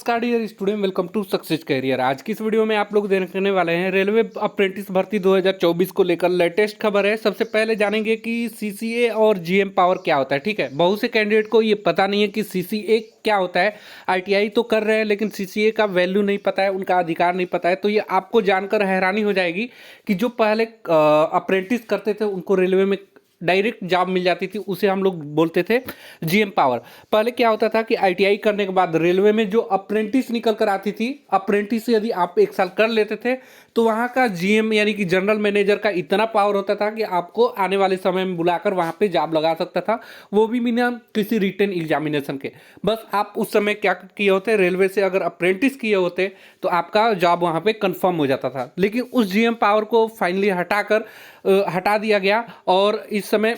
नमस्कार dear student, welcome to success career. आज की इस वीडियो में आप लोग देखने वाले हैं रेलवे अप्रेंटिस भर्ती 2024 को लेकर लेटेस्ट खबर है। सबसे पहले जानेंगे कि सीसीए और जीएम पावर क्या होता है। ठीक है, बहुत से कैंडिडेट को ये पता नहीं है कि सीसीए क्या होता है। आईटीआई तो कर रहे हैं लेकिन सीसीए का वैल्यू नहीं पता है, उनका अधिकार नहीं पता है। तो ये आपको जानकर हैरानी हो जाएगी कि जो पहले अप्रेंटिस करते थे उनको रेलवे में डायरेक्ट जॉब मिल जाती थी, उसे हम लोग बोलते थे जीएम पावर। पहले क्या होता था कि आईटीआई करने के बाद रेलवे में जो अप्रेंटिस निकल कर आती थी, अप्रेंटिस यदि आप एक साल कर लेते थे तो वहाँ का जीएम यानी कि जनरल मैनेजर का इतना पावर होता था कि आपको आने वाले समय में बुलाकर वहाँ पे जॉब लगा सकता था, वो भी बिना किसी रिटन एग्जामिनेशन के। बस आप उस समय क्या किए होते, रेलवे से अगर अप्रेंटिस किए होते तो आपका जॉब वहाँ पे कंफर्म हो जाता था। लेकिन उस जीएम पावर को फाइनली हटा दिया गया और इस समय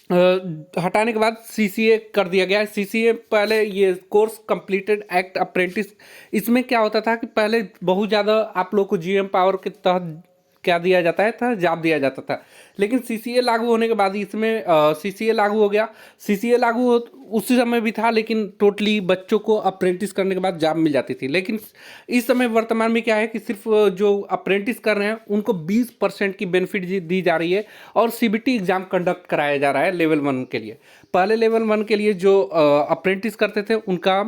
हटाने के बाद सीसीए कर दिया गया है। सीसीए पहले ये कोर्स कंप्लीटेड एक्ट अप्रेंटिस, इसमें क्या होता था कि पहले बहुत ज़्यादा आप लोग को जीएम पावर के तहत क्या दिया जाता है था, जॉब दिया जाता था। लेकिन सीसीए लागू होने के बाद इसमें सीसीए लागू हो गया। सीसीए उसी समय भी था लेकिन टोटली बच्चों को अप्रेंटिस करने के बाद जॉब मिल जाती थी। लेकिन इस समय वर्तमान में क्या है कि सिर्फ जो अप्रेंटिस कर रहे हैं उनको 20% की बेनिफिट दी जा रही है और सीबीटी एग्जाम कंडक्ट कराया जा रहा है लेवल 1 के लिए। पहले लेवल 1 के लिए जो अप्रेंटिस करते थे उनका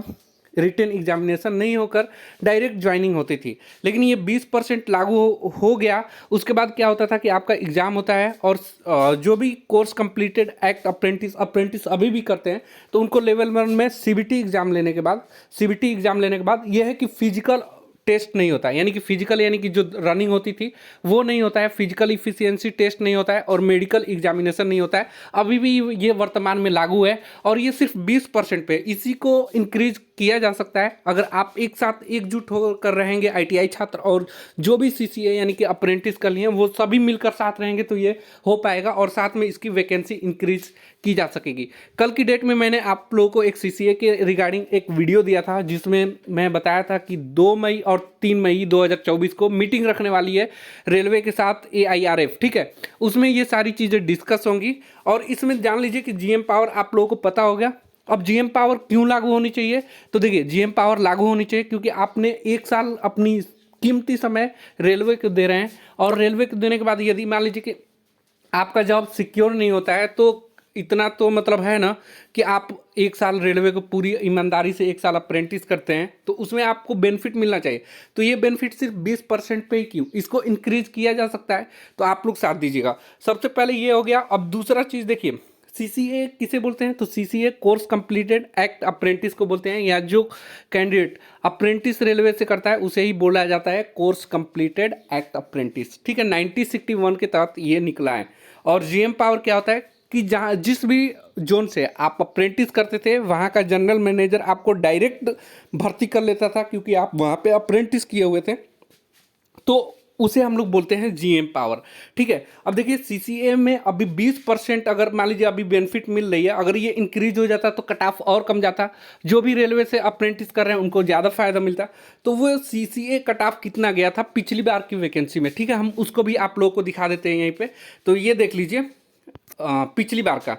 रिटन एग्जामिनेशन नहीं होकर डायरेक्ट ज्वाइनिंग होती थी। लेकिन ये 20% लागू हो गया। उसके बाद क्या होता था कि आपका एग्ज़ाम होता है और जो भी कोर्स कंप्लीटेड एक्ट अप्रेंटिस अभी भी करते हैं तो उनको लेवल 1 में सीबीटी एग्ज़ाम लेने के बाद यह है कि फिजिकल टेस्ट नहीं होता है, यानी कि फिजिकल यानी कि जो रनिंग होती थी वो नहीं होता है, फिजिकल इफिशियंसी टेस्ट नहीं होता है और मेडिकल एग्जामिनेशन नहीं होता है। अभी भी ये वर्तमान में लागू है और ये सिर्फ 20% पे, इसी को इंक्रीज किया जा सकता है अगर आप एक साथ एकजुट होकर रहेंगे। आईटीआई छात्र और जो भी सीसीए यानी कि अप्रेंटिस कर लिए वो सभी मिलकर साथ रहेंगे तो ये हो पाएगा और साथ में इसकी वैकेंसी इंक्रीज की जा सकेगी। कल की डेट में मैंने आप लोगों को एक सीसीए के रिगार्डिंग एक वीडियो दिया था जिसमें मैं बताया था कि 2 मई और 3 मई 2024 को मीटिंग रखने वाली है रेलवे के साथ एआईआरएफ। ठीक है, उसमें ये सारी चीज़ें डिस्कस होंगी और इसमें जान लीजिए कि जीएम पावर आप लोगों को पता हो गया। अब जीएम पावर क्यों लागू होनी चाहिए, तो देखिए जीएम पावर लागू होनी चाहिए क्योंकि आपने एक साल अपनी कीमती समय रेलवे को दे रहे हैं और रेलवे को देने के बाद यदि मान लीजिए कि आपका जॉब सिक्योर नहीं होता है तो इतना तो मतलब है ना कि आप एक साल रेलवे को पूरी ईमानदारी से एक साल अप्रेंटिस करते हैं तो उसमें आपको बेनिफिट मिलना चाहिए। तो ये बेनिफिट सिर्फ 20% पे ही क्यों, इसको इंक्रीज किया जा सकता है, तो आप लोग साथ दीजिएगा। सबसे पहले ये हो गया। अब दूसरा चीज़ देखिए, सीसीए किसे बोलते हैं, तो CCA course completed act apprentice को बोलते हैं, या जो कैंडिडेट अप्रेंटिस रेलवे से करता है उसे ही बोला जाता है कोर्स कंप्लीटेड एक्ट अप्रेंटिस। ठीक है, 1961 के तहत ये निकला है। और जीएम पावर क्या होता है कि जहाँ जिस भी जोन से आप अप्रेंटिस करते थे वहाँ का जनरल मैनेजर आपको डायरेक्ट भर्ती कर लेता था क्योंकि आप वहाँ पे अप्रेंटिस किए हुए थे, तो उसे हम लोग बोलते हैं जीएम पावर। ठीक है, अब देखिए सीसीए में अभी 20% अगर मान लीजिए अभी बेनिफिट मिल रही है, अगर ये इंक्रीज हो जाता तो कट ऑफ और कम जाता, जो भी रेलवे से अप्रेंटिस कर रहे हैं उनको ज़्यादा फायदा मिलता। तो वो सीसीए कट ऑफ कितना गया था पिछली बार की वैकेंसी में। ठीक है, हम उसको भी आप लोगों को दिखा देते हैं यहीं पे। तो ये देख लीजिए पिछली बार का,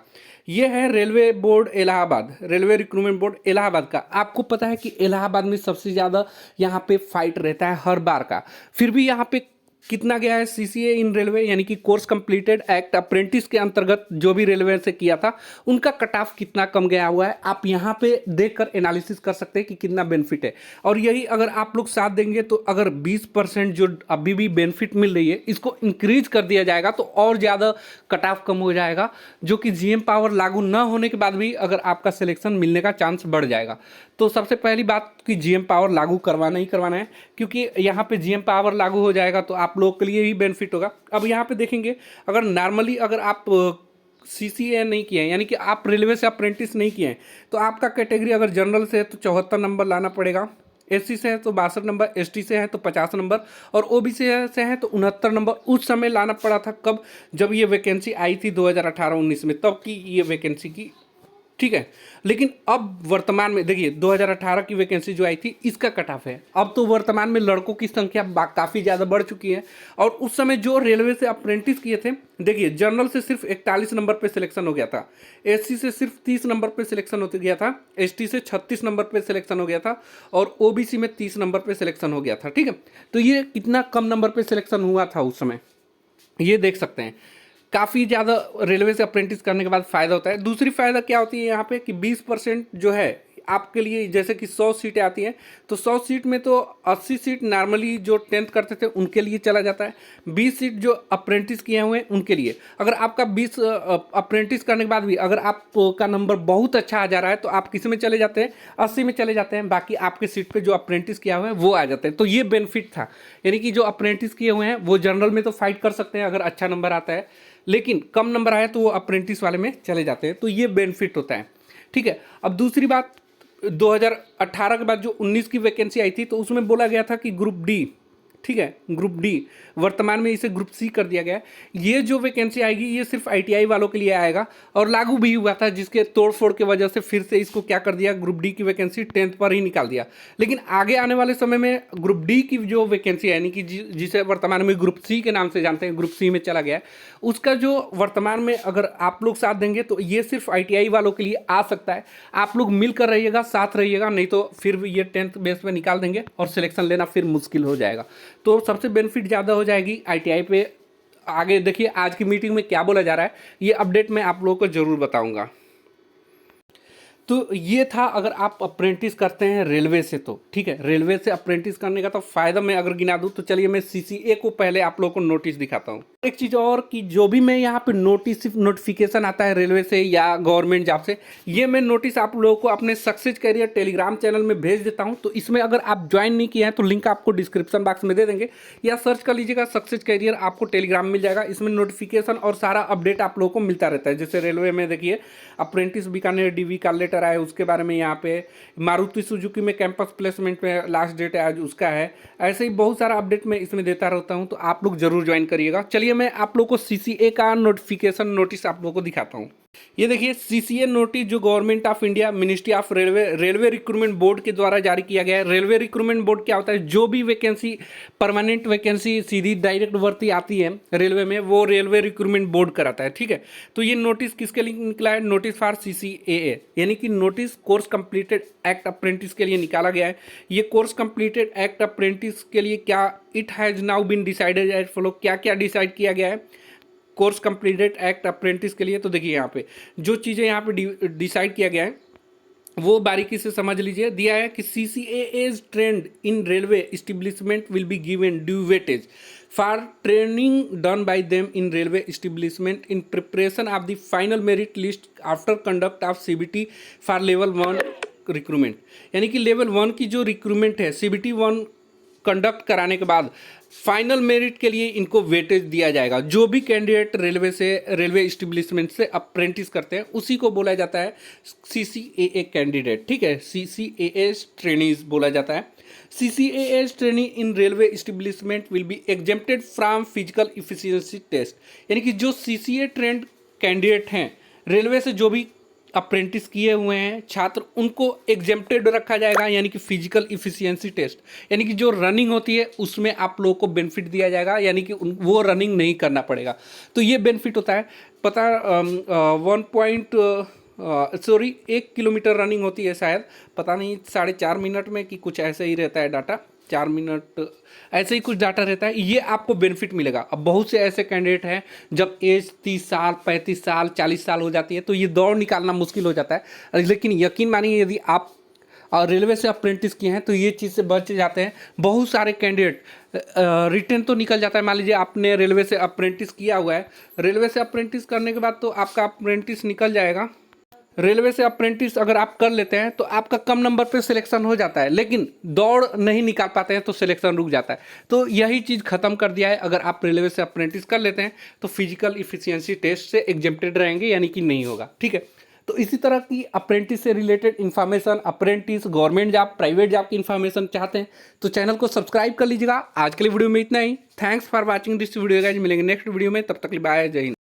ये है railway board Allahabad, railway recruitment board Allahabad का। आपको पता है कि इलाहाबाद में सबसे ज़्यादा यहाँ पे फाइट रहता है हर बार का, फिर भी यहाँ पे कितना गया है सीसीए इन रेलवे यानी कि कोर्स कंप्लीटेड एक्ट अप्रेंटिस के अंतर्गत जो भी रेलवे से किया था उनका कट ऑफ कितना कम गया हुआ है, आप यहाँ पे देखकर एनालिसिस कर सकते हैं कि कितना बेनिफिट है। और यही अगर आप लोग साथ देंगे तो अगर 20% जो अभी भी बेनिफिट मिल रही है इसको इंक्रीज कर दिया जाएगा तो और ज़्यादा कट ऑफ कम हो जाएगा, जो कि जीएम पावर लागू न होने के बाद भी अगर आपका सिलेक्शन मिलने का चांस बढ़ जाएगा। तो सबसे पहली बात कि जीएम पावर लागू करवाना ही करवाना है, क्योंकि यहाँ पे जीएम पावर लागू हो जाएगा तो आप लोगों के लिए ही बेनिफिट होगा। अब यहाँ पे देखेंगे, अगर नॉर्मली अगर आप सीसीए नहीं किए हैं यानी कि आप रेलवे से अप्रेंटिस नहीं किए हैं तो आपका कैटेगरी अगर जनरल से है तो 74 नंबर लाना पड़ेगा, एससी से है तो 62 नंबर, एसटी से है तो 50 नंबर और ओबीसी से है तो 69 नंबर। उस समय लाना पड़ा था कब, जब ये वैकेंसी आई थी 2018-19 में, तब की ये वैकेंसी की ठीक है। लेकिन अब वर्तमान में देखिए 2018 की वैकेंसी जो आई थी इसका कट ऑफ है। अब तो वर्तमान में लड़कों की संख्या काफ़ी ज़्यादा बढ़ चुकी है। और उस समय जो रेलवे से अप्रेंटिस किए थे, देखिए जनरल से सिर्फ 41 नंबर पे सिलेक्शन हो गया था, एससी से सिर्फ 30 नंबर पे सिलेक्शन हो गया था, एसटी से 36 नंबर पे सिलेक्शन हो गया था और ओबीसी में 30 नंबर पे सिलेक्शन हो गया था। ठीक है, तो ये कितना कम नंबर पे सिलेक्शन हुआ था उस समय, ये देख सकते हैं। काफ़ी ज़्यादा रेलवे से अप्रेंटिस करने के बाद फ़ायदा होता है। दूसरी फ़ायदा क्या होती है यहाँ पे कि 20% जो है आपके लिए, जैसे कि 100 सीटें आती हैं तो 100 सीट में तो 80 सीट नॉर्मली जो 10th करते थे उनके लिए चला जाता है, 20 सीट जो अप्रेंटिस किए हुए हैं उनके लिए। अगर आपका 20 अप्रेंटिस करने के बाद भी अगर आपका नंबर बहुत अच्छा आ जा रहा है तो आप किस में चले जाते हैं, 80 में चले जाते हैं, बाकी आपके सीट पे जो अप्रेंटिस किया हुआ है वो आ जाते हैं। तो ये बेनिफिट था, यानी कि जो अप्रेंटिस किए हुए हैं वो जनरल में तो फाइट कर सकते हैं अगर अच्छा नंबर आता है, लेकिन कम नंबर आया तो वो अप्रेंटिस वाले में चले जाते हैं। तो ये बेनिफिट होता है। ठीक है, अब दूसरी बात, 2018 के बाद जो 19 की वैकेंसी आई थी तो उसमें बोला गया था कि ग्रुप डी, ठीक है, ग्रुप डी, वर्तमान में इसे ग्रुप सी कर दिया गया है। ये जो वैकेंसी आएगी ये सिर्फ आईटीआई वालों के लिए आएगा और लागू भी हुआ था, जिसके तोड़फोड़ की वजह से फिर से इसको क्या कर दिया, ग्रुप डी की वैकेंसी 10th पर ही निकाल दिया। लेकिन आगे आने वाले समय में ग्रुप डी की जो वैकेंसी है, यानी कि जिसे वर्तमान में ग्रुप सी के नाम से जानते हैं, ग्रुप सी में चला गया है, उसका जो वर्तमान में अगर आप लोग साथ देंगे तो ये सिर्फ आईटीआई वालों के लिए आ सकता है। आप लोग मिलकर रहिएगा, साथ रहिएगा, नहीं तो फिर ये 10th बेस पे निकाल देंगे और सिलेक्शन लेना फिर मुश्किल हो जाएगा। तो सबसे बेनिफिट ज़्यादा हो जाएगी आईटीआई पे। आगे देखिए आज की मीटिंग में क्या बोला जा रहा है, ये अपडेट मैं आप लोगों को ज़रूर बताऊंगा। तो ये था अगर आप अप्रेंटिस करते हैं रेलवे से तो, ठीक है, रेलवे से अप्रेंटिस करने का तो फ़ायदा मैं अगर गिना दूँ तो चलिए मैं सीसीए को पहले आप लोगों को नोटिस दिखाता हूँ। एक चीज़ और कि जो भी मैं यहाँ पे नोटिफिकेशन आता है रेलवे से या गवर्नमेंट जॉब से, ये मैं नोटिस आप लोगों को अपने सक्सेस करियर टेलीग्राम चैनल में भेज देता हूँ। तो इसमें अगर आप ज्वाइन नहीं किए हैं तो लिंक आपको डिस्क्रिप्शन बॉक्स में दे देंगे या सर्च कर लीजिएगा सक्सेस करियर, आपको टेलीग्राम मिल जाएगा। इसमें नोटिफिकेशन और सारा अपडेट आप लोगों को मिलता रहता है। जैसे रेलवे में देखिए अप्रेंटिस बीकानेर डीवी का लेटर आया, उसके बारे में यहाँ पे मारुति सुजुकी में कैंपस प्लेसमेंट में लास्ट डेट है आज उसका है। ऐसे ही बहुत सारा अपडेट मैं इसमें देता रहता हूँ, तो आप लोग जरूर ज्वाइन करिएगा। चलिए मैं आप लोग को सीसीए का नोटिफिकेशन नोटिस आप लोगों को दिखाता हूँ। ये देखिए सीसीए नोटिस जो government of India ministry of railway recruitment board के द्वारा जारी किया गया है। रेलवे रिक्रूटमेंट बोर्ड क्या होता है, जो भी वैकेंसी परमानेंट वैकेंसी सीधी डायरेक्ट भर्ती आती है रेलवे में वो रेलवे रिक्रूटमेंट बोर्ड कराता है। ठीक है, तो ये नोटिस किसके लिए निकला है, नोटिस फॉर सीसीएए, यानी कि notice course completed act apprentice के लिए निकाला गया है। ये कोर्स कंप्लीटेड एक्ट अप्रेंटिस के लिए क्या, it has now been decided at follow, क्या क्या डिसाइड किया गया है कोर्स कंप्लीटेड एक्ट अप्रेंटिस के लिए। तो देखिए यहाँ पे जो चीज़ें यहाँ पे डिसाइड किया गया है वो बारीकी से समझ लीजिए। दिया है कि CCAA's trend in railway establishment will be given due weightage for training done by them in railway establishment in preparation of the final merit list after conduct of CBT for level 1 recruitment. यानी कि level 1 की जो recruitment है CBT 1 conduct कराने के बाद final merit के लिए इनको वेटेज दिया जाएगा। जो भी कैंडिडेट रेलवे एस्टेब्लिशमेंट से अप्रेंटिस करते हैं उसी को बोला जाता है CCAA कैंडिडेट। ठीक है, CCAA ट्रेनीज बोला जाता है। CCAA trainee in railway establishment will be exempted from physical efficiency test. यानी कि जो CCA ट्रेंड कैंडिडेट हैं रेलवे से, जो भी अप्रेंटिस किए हुए हैं छात्र, उनको एग्जेम्प्टेड रखा जाएगा, यानी कि फिजिकल इफिशियंसी टेस्ट, यानी कि जो रनिंग होती है उसमें आप लोगों को बेनिफिट दिया जाएगा, यानी कि वो रनिंग नहीं करना पड़ेगा। तो ये बेनिफिट होता है। पता 1 किलोमीटर रनिंग होती है शायद, पता नहीं 4.5 मिनट में कि कुछ ऐसे ही रहता है डाटा, 4 मिनट ऐसे ही कुछ डाटा रहता है, ये आपको बेनिफिट मिलेगा। अब बहुत से ऐसे कैंडिडेट हैं जब एज 30 साल 35 साल 40 साल हो जाती है तो ये दौड़ निकालना मुश्किल हो जाता है। लेकिन यकीन मानिए यदि आप रेलवे से अप्रेंटिस किए हैं तो ये चीज़ से बच जाते हैं। बहुत सारे कैंडिडेट रिटर्न तो निकल जाता है। मान लीजिए आपने रेलवे से अप्रेंटिस किया हुआ है, रेलवे से अप्रेंटिस करने के बाद तो आपका अप्रेंटिस निकल जाएगा। रेलवे से अप्रेंटिस अगर आप कर लेते हैं तो आपका कम नंबर पे सिलेक्शन हो जाता है, लेकिन दौड़ नहीं निकाल पाते हैं तो सिलेक्शन रुक जाता है। तो यही चीज़ खत्म कर दिया है। अगर आप रेलवे से अप्रेंटिस कर लेते हैं तो फिजिकल इफिशियंसी टेस्ट से एग्जेम्प्टेड रहेंगे, यानी कि नहीं होगा। ठीक है, तो इसी तरह की अप्रेंटिस से related information, apprentice, government job, private job की इन्फॉर्मेशन चाहते हैं तो चैनल को सब्सक्राइब कर लीजिएगा। आज के लिए वीडियो में इतना ही। Thanks for watching this video guys. मिलेंगे नेक्स्ट वीडियो में, तब तक बाय, जय हिंद।